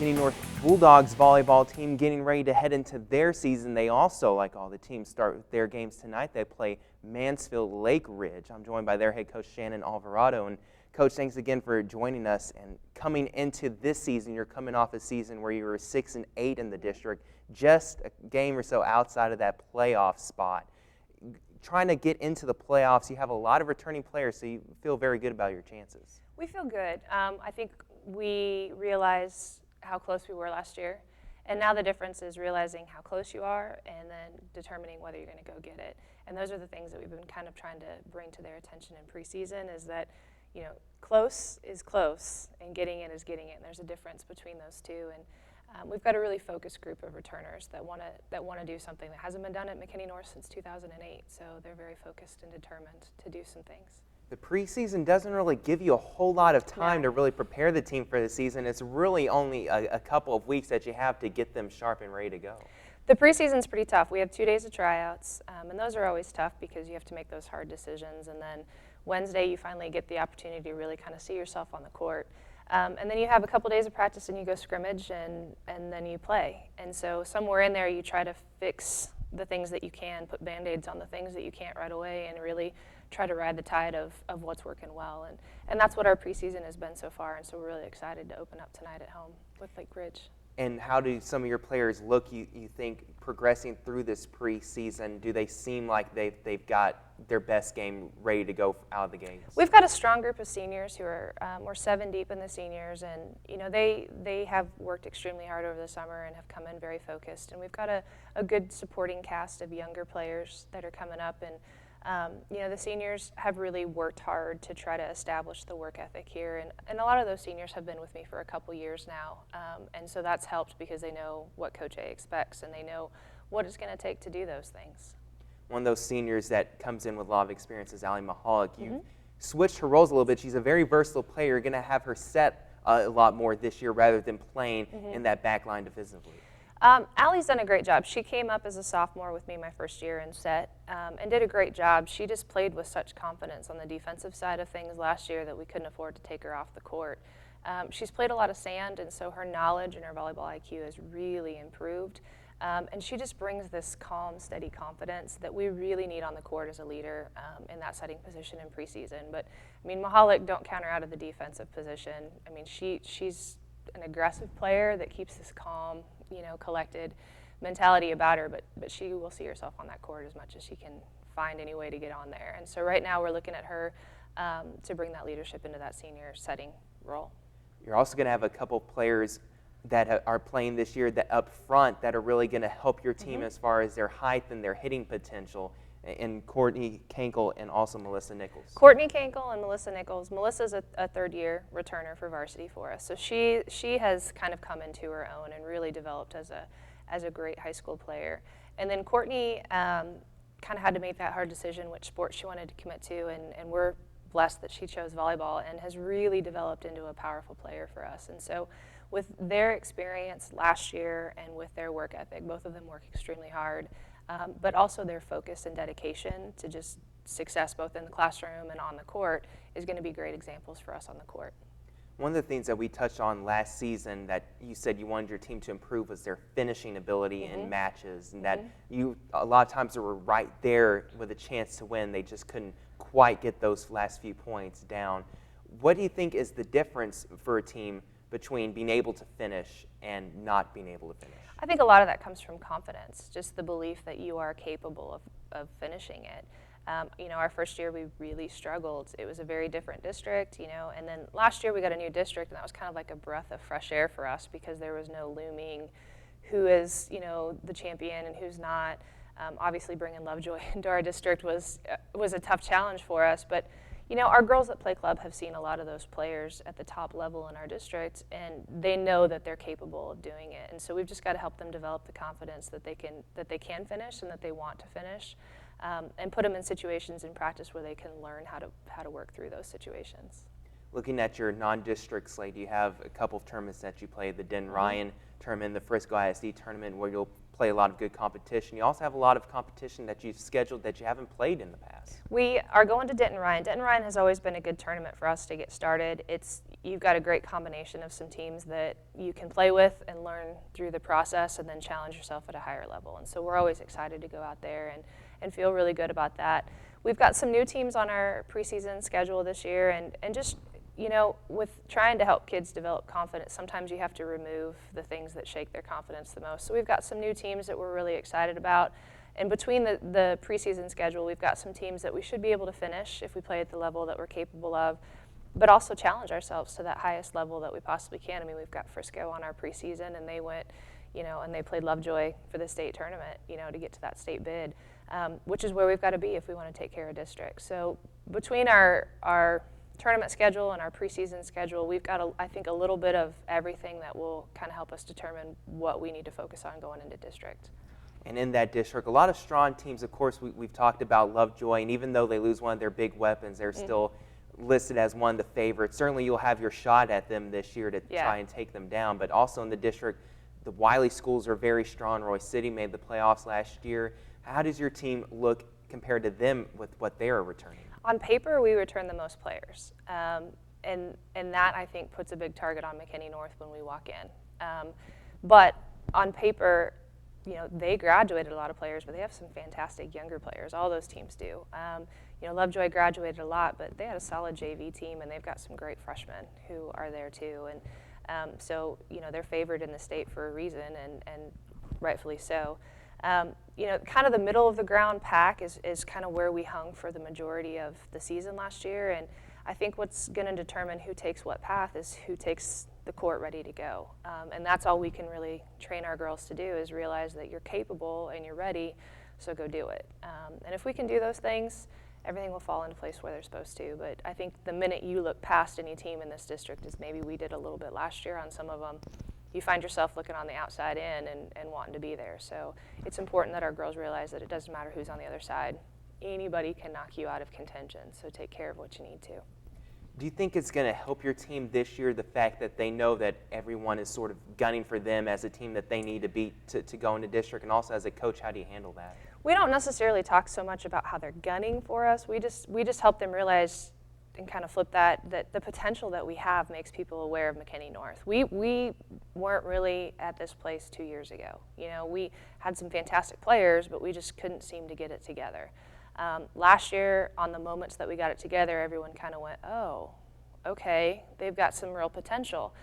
McKinney North Bulldogs volleyball team getting ready to head into their season. They also, like all the teams, start their games tonight. They play Mansfield Lake Ridge. I'm joined by their head coach, Shannon Alvarado. And Coach, thanks again for joining us. And coming into this season, you're coming off a season where you were 6-8 in the district, just a game or so outside of that playoff spot. Trying to get into the playoffs, you have a lot of returning players, so you feel very good about your chances. We feel good. I think we realize how close we were last year, and now the difference is realizing how close you are and then determining whether you're going to go get it. And those are the things that we've been kind of trying to bring to their attention in preseason, is that, you know, close is close and getting it is getting it, and there's a difference between those two. And we've got a really focused group of returners that want to do something that hasn't been done at McKinney North since 2008, so they're very focused and determined to do some things. The preseason doesn't really give you a whole lot of time to really prepare the team for the season. It's really only a couple of weeks that you have to get them sharp and ready to go. The preseason's pretty tough. We have 2 days of tryouts, and those are always tough because you have to make those hard decisions. And then Wednesday, you finally get the opportunity to really kind of see yourself on the court. And then you have a couple days of practice, and you go scrimmage, and then you play. And so somewhere in there, you try to fix the things that you can, put Band-Aids on the things that you can't right away, and really try to ride the tide of what's working well. And that's what our preseason has been so far, and so we're really excited to open up tonight at home with Lake Ridge. And how do some of your players look, you think, progressing through this preseason? Do they seem like they've got their best game ready to go out of the gates? We've got a strong group of seniors who are, we're 7 deep in the seniors, and you know they have worked extremely hard over the summer and have come in very focused. And we've got a good supporting cast of younger players that are coming up, and you know, the seniors have really worked hard to try to establish the work ethic here, and a lot of those seniors have been with me for a couple years now, and so that's helped because they know what Coach A expects and they know what it's going to take to do those things. One of those seniors that comes in with a lot of experience is Allie Mahalik. You've switched her roles a little bit. She's a very versatile player. You're going to have her set a lot more this year rather than playing in that back line defensively. Allie's done a great job. She came up as a sophomore with me my first year in set and did a great job. She just played with such confidence on the defensive side of things last year that we couldn't afford to take her off the court. She's played a lot of sand, and so her knowledge and her volleyball IQ has really improved. And she just brings this calm, steady confidence that we really need on the court as a leader in that setting position in preseason. But, I mean, Mahalik, don't count her out of the defensive position. I mean, she's an aggressive player that keeps this calm, you know, collected mentality about her, but she will see herself on that court as much as she can find any way to get on there. And so right now we're looking at her to bring that leadership into that senior setting role. You're also going to have a couple players that are playing this year that up front that are really going to help your team as far as their height and their hitting potential, and Courtney Kankle and also Melissa Nichols. Courtney Kankle and Melissa Nichols. Melissa's a third-year returner for varsity for us, so she has kind of come into her own and really developed as a great high school player. And then Courtney kind of had to make that hard decision which sport she wanted to commit to, and we're blessed that she chose volleyball and has really developed into a powerful player for us. And so with their experience last year and with their work ethic, both of them work extremely hard. But also their focus and dedication to just success both in the classroom and on the court is going to be great examples for us on the court. One of the things that we touched on last season that you said you wanted your team to improve was their finishing ability in matches, and that you a lot of times they were right there with a chance to win. They just couldn't quite get those last few points down. What do you think is the difference for a team between being able to finish and not being able to finish? I think a lot of that comes from confidence, just the belief that you are capable of finishing it. You know, our first year we really struggled. It was a very different district, you know, and then last year we got a new district, and that was kind of like a breath of fresh air for us because there was no looming who is, you know, the champion and who's not. Obviously bringing Lovejoy into our district was a tough challenge for us, but you know, our girls that play club have seen a lot of those players at the top level in our district, and they know that they're capable of doing it. And so we've just got to help them develop the confidence that they can finish and that they want to finish, and put them in situations in practice where they can learn how to work through those situations. Looking at your non-district slate, you have a couple of tournaments that you play, the Den Ryan tournament, the Frisco ISD tournament, where you'll play a lot of good competition. You also have a lot of competition that you've scheduled that you haven't played in the past. We are going to Denton Ryan. Denton Ryan has always been a good tournament for us to get started. It's, you've got a great combination of some teams that you can play with and learn through the process and then challenge yourself at a higher level. And so we're always excited to go out there and feel really good about that. We've got some new teams on our preseason schedule this year, and just, with trying to help kids develop confidence, sometimes you have to remove the things that shake their confidence the most. So we've got some new teams that we're really excited about. And between the preseason schedule, we've got some teams that we should be able to finish if we play at the level that we're capable of, but also challenge ourselves to that highest level that we possibly can. I mean, we've got Frisco on our preseason, and they went, and they played Lovejoy for the state tournament, to get to that state bid, which is where we've got to be if we want to take care of districts. So between our tournament schedule and our preseason schedule, we've got, I think, a little bit of everything that will kind of help us determine what we need to focus on going into district. And in that district, a lot of strong teams. Of course, we've talked about Lovejoy, and even though they lose one of their big weapons, they're still listed as one of the favorites. Certainly you'll have your shot at them this year to try and take them down. But also in the district, the Wiley schools are very strong. Roy City made the playoffs last year. How does your team look compared to them with what they are returning? On paper, we return the most players. And that, I think, puts a big target on McKinney North when we walk in. But on paper, they graduated a lot of players, but they have some fantastic younger players. All those teams do. Lovejoy graduated a lot, but they had a solid JV team, and they've got some great freshmen who are there too. And so, they're favored in the state for a reason, and rightfully so. Kind of the middle of the ground pack is kind of where we hung for the majority of the season last year. And I think what's going to determine who takes what path is who takes the court ready to go. And that's all we can really train our girls to do, is realize that you're capable and you're ready, so go do it. And if we can do those things, everything will fall into place where they're supposed to. But I think the minute you look past any team in this district, as maybe we did a little bit last year on some of them, you find yourself looking on the outside in and wanting to be there. So it's important that our girls realize that it doesn't matter who's on the other side. Anybody can knock you out of contention, so take care of what you need to. Do you think it's going to help your team this year, the fact that they know that everyone is sort of gunning for them as a team that they need to beat to go into district? And also as a coach, how do you handle that? We don't necessarily talk so much about how they're gunning for us. We just help them realize and kind of flip that the potential that we have makes people aware of McKinney North. We weren't really at this place 2 years ago. We had some fantastic players, but we just couldn't seem to get it together. Last year, on the moments that we got it together, everyone kind of went, oh, okay, they've got some real potential.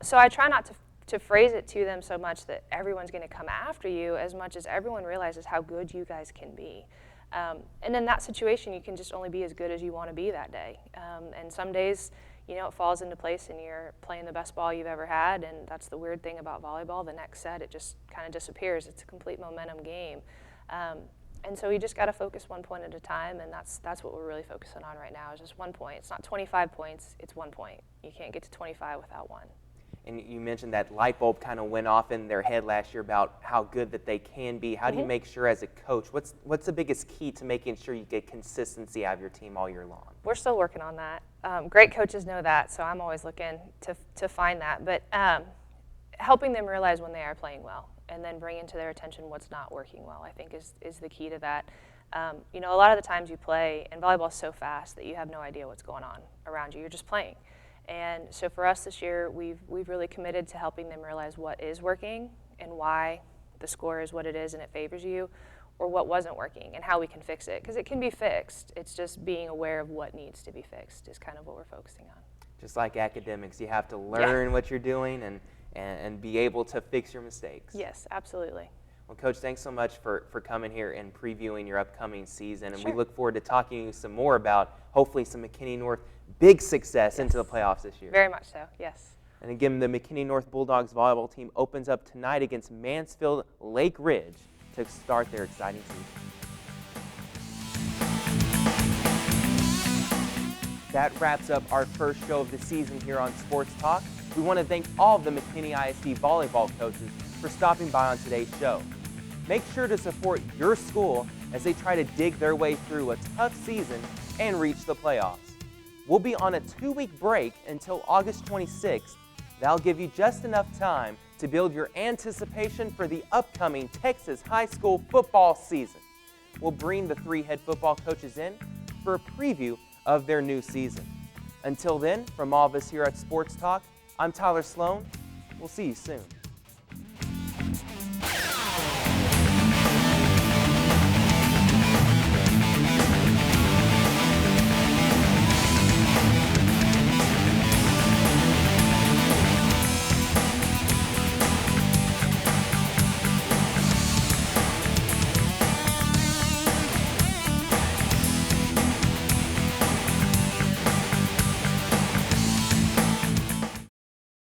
So I try not to phrase it to them so much that everyone's going to come after you, as much as everyone realizes how good you guys can be. And in that situation, you can just only be as good as you want to be that day. And some days, it falls into place and you're playing the best ball you've ever had, and that's the weird thing about volleyball. The next set, it just kind of disappears. It's a complete momentum game. And so you just got to focus 1 point at a time, and that's what we're really focusing on right now, is just 1 point. It's not 25 points, it's 1 point. You can't get to 25 without one. And you mentioned that light bulb kind of went off in their head last year about how good that they can be. How do you make sure as a coach, what's the biggest key to making sure you get consistency out of your team all year long? We're still working on that. Great coaches know that, so I'm always looking to find that. But helping them realize when they are playing well, and then bringing to their attention what's not working well, I think is the key to that. A lot of the times you play, and volleyball is so fast that you have no idea what's going on around you. You're just playing. And so for us this year, we've really committed to helping them realize what is working and why the score is what it is and it favors you, or what wasn't working and how we can fix it. Because it can be fixed. It's just being aware of what needs to be fixed is kind of what we're focusing on. Just like academics, you have to learn what you're doing and be able to fix your mistakes. Yes, absolutely. Well, Coach, thanks so much for coming here and previewing your upcoming season. And Sure. we look forward to talking to you some more about hopefully some McKinney North big success into the playoffs this year. Very much so, yes. And again, the McKinney North Bulldogs volleyball team opens up tonight against Mansfield Lake Ridge to start their exciting season. That wraps up our first show of the season here on Sports Talk. We want to thank all of the McKinney ISD volleyball coaches for stopping by on today's show. Make sure to support your school as they try to dig their way through a tough season and reach the playoffs. We'll be on a 2-week break until August 26th. That'll give you just enough time to build your anticipation for the upcoming Texas high school football season. We'll bring the 3 head football coaches in for a preview of their new season. Until then, from all of us here at Sports Talk, I'm Tyler Sloan. We'll see you soon.